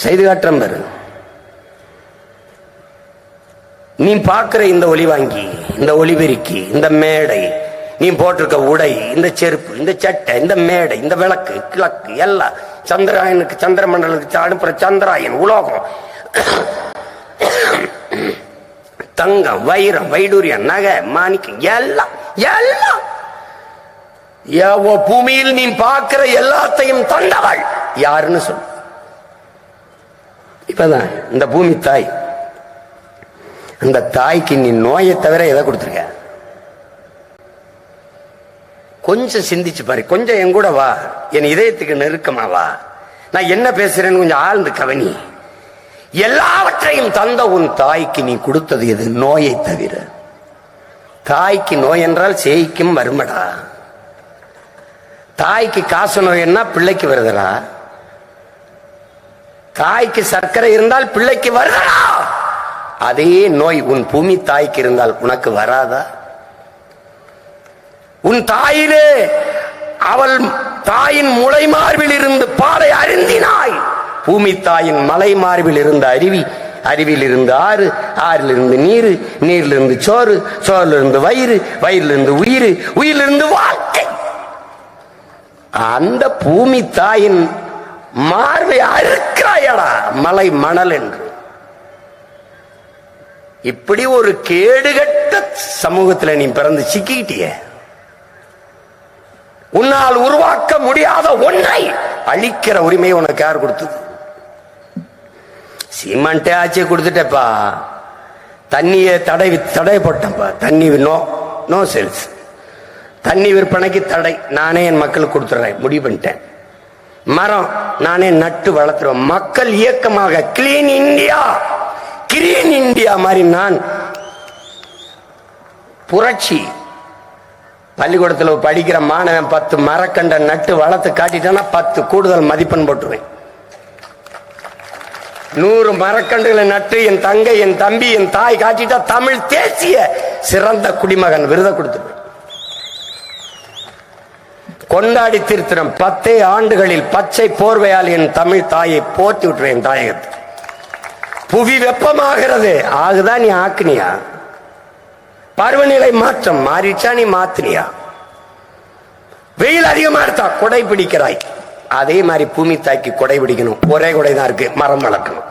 செய்து காட்டுறேன் பாரு. நீ பார்க்கிற இந்த ஒளி வாங்கி, இந்த ஒளிபெருக்கி, இந்த மேடை, நீ போட்டிருக்க உடை, இந்த செருப்பு, இந்த சட்டை, இந்த மேடை, இந்த விளக்கு கிழக்கு எல்லாம் சந்திராயனுக்கு, சந்திர மண்டலத்துக்கு அனுப்புற சந்திராயன், உலோகம், தங்கம், வைரம், வைடூரியம், நகை, மாணிக்கம் எல்லாம் எல்லாம் பூமியில் நீ பார்க்கிற எல்லாத்தையும் தந்தவள் யாருன்னு சொல்லு. இப்பதான் இந்த பூமி தாய், அந்த தாய்க்கு நீ நோயை தவிர எதை கொடுத்துருக்க? கொஞ்சம் சிந்திச்சு பாரு, கொஞ்சம் என் கூட வா, என் இதயத்துக்கு நெருக்கமா வா, நான் என்ன பேசுறேன்னு கொஞ்சம் ஆழ்ந்து கவனி. எல்லாவற்றையும் தந்த உன் தாய்க்கு நீ கொடுத்தது எது? நோயை தவிர. தாய்க்கு நோய் என்றால் சேய்க்கும் வருமடா. தாய்க்கு காசு நோய்னா பிள்ளைக்கு வருதடா. தாய்க்கு சர்க்கரை இருந்தால் பிள்ளைக்கு வருதடா. அதே நோய் உன் பூமி தாய்க்கு இருந்தால் உனக்கு வராதா? உன் தாயிலே அவள் தாயின் முளை மார்பில் இருந்து பாலை அருந்தினாய். பூமி தாயின் மலை மார்பில் இருந்த அருவி, அருவியில் இருந்து ஆறு, ஆறிலிருந்து நீர், நீரிலிருந்து சோறு, சோறிலிருந்து வயிறு, வயிறிலிருந்து உயிர், உயிரிலிருந்து வாழ்க்கை. அந்த பூமி தாயின் மார்பை அறுக்கிறாயடா மலை மணல் என்று. இப்படி ஒரு கேடுகட்ட சமூகத்தில் நீ பிறந்து சிக்கிட்டிய. உன்னால் உருவாக்க முடியாத ஒன்றை அழிக்கிற உரிமை உனக்கு யார் கொடுத்தது? சிமெண்டே ஆட்சியை கொடுத்துட்டப்பா, தண்ணியை தடை போட்டப்பா, தண்ணி நோ சேல்ஸ், தண்ணி விற்பனைக்கு தடை, நானே என் மக்களுக்கு கொடுத்துறேன் முடிவு பண்ணிட்டேன். மரம் நானே நட்டு வளர்த்துறேன். மக்கள் இயக்கமாக கிளீன் இந்தியா, கிரீன் இந்தியா மாதிரி நான் புரட்சி. பள்ளிக்கூடத்தில் படிக்கிற மாணவன் 10 மரக்கண்ட நட்டு வளர்த்து காட்டிட்டானா 10 கூடுதல் மதிப்பெண் போட்டுருவேன். 100 மரக்கண்டுகளை நட்டு என் தங்கை, என் தம்பி, என் தாய் காட்டிட்டா தமிழ் தேசிய சிறந்த குடிமகன் விருதை கொடுத்துருவேன். கொண்டாடி திருத்திரம் 10 ஆண்டுகளில் பச்சை போர்வையால் என் தமிழ் தாயை போற்றி விட்டுருவேன். தாயகத்தை புவி வெப்பமாகிறது, ஆகுதான் நீ ஆக்குனியா? பருவநிலை மாற்றம் மாறிச்சா நீ மாத்தினியா? வெயில் அதிகமா இருந்தா கொடை பிடிக்கிறாய், அதே மாதிரி பூமி தாய்க்கு கொடை பிடிக்கணும். ஒரே கொடை தான் இருக்கு, மரம் வளர்க்கணும்.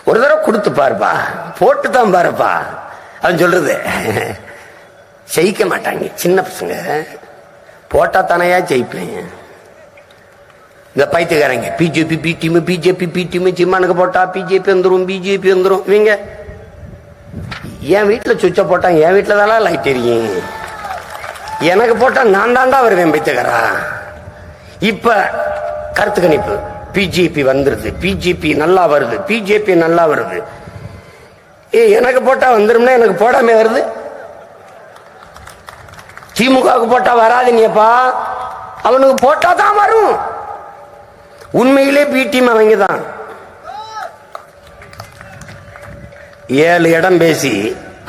ஒரு தடவை கொடுத்து பாருப்பா, போட்டு தான் பாருப்பா. அவன் சொல்றது ஜெயிக்க மாட்டாங்க சின்ன பசங்க, போட்டா தானையா ஜெயிப்பேன். இந்த பைத்தியக்காரங்க BJP B team, BJP B team, சிம்மானுக்கு போட்டா பிஜேபி வந்துரும், பிஜேபி வந்துரும். இவங்க என் வீட்டுல சுவிட்ச போட்டாங்க, என் வீட்டுல தானே லைட் எரியும், எனக்கு போட்டா நான் தாண்டா வருவேன் பைத்தியக்காரா. இப்ப கருத்து கணிப்பு பிஜேபி வந்துருது, பிஜேபி நல்லா வருது, பிஜேபி நல்லா வருது. எனக்கு போட்டா வந்துரும்னா எனக்கு போடாம வருது. திமுகவுக்கு போட்டா வராதுனியப்பா, அவனுக்கு போட்டா தான் வரும். உண்மையிலே பி டீம் அவங்க தான். 7 இடம் பேசி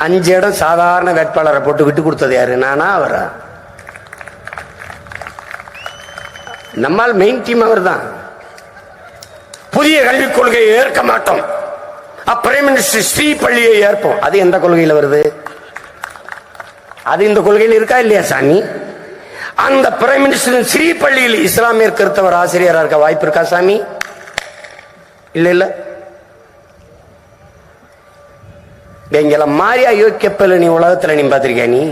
5 இடம் சாதாரண வேட்பாளரை போட்டு விட்டு கொடுத்தது யாரு? நானா அவரா? நம்மால் மெயின் டீம் அவர் தான். புதிய கல்விக் கொள்கையை ஏற்க மாட்டோம், பிரைம் மினிஸ்டர் ஸ்ரீ பள்ளியை ஏற்போம். அது எந்த கொள்கையில் வருது? அது இந்த கொள்கையில் இருக்கா இல்லையா சாமி? அந்த பிரைம் மினிஸ்டர் ஸ்ரீ பள்ளியில் இஸ்லாமியர் கிறிஸ்தவர் ஆசிரியரா இருக்க வாய்ப்பு இருக்கா சாமி? இல்ல இல்ல. எங்களை மாறியா யோக்கியப்பல நீ உலகத்துல நீ பாத்திருக்கியா? நீ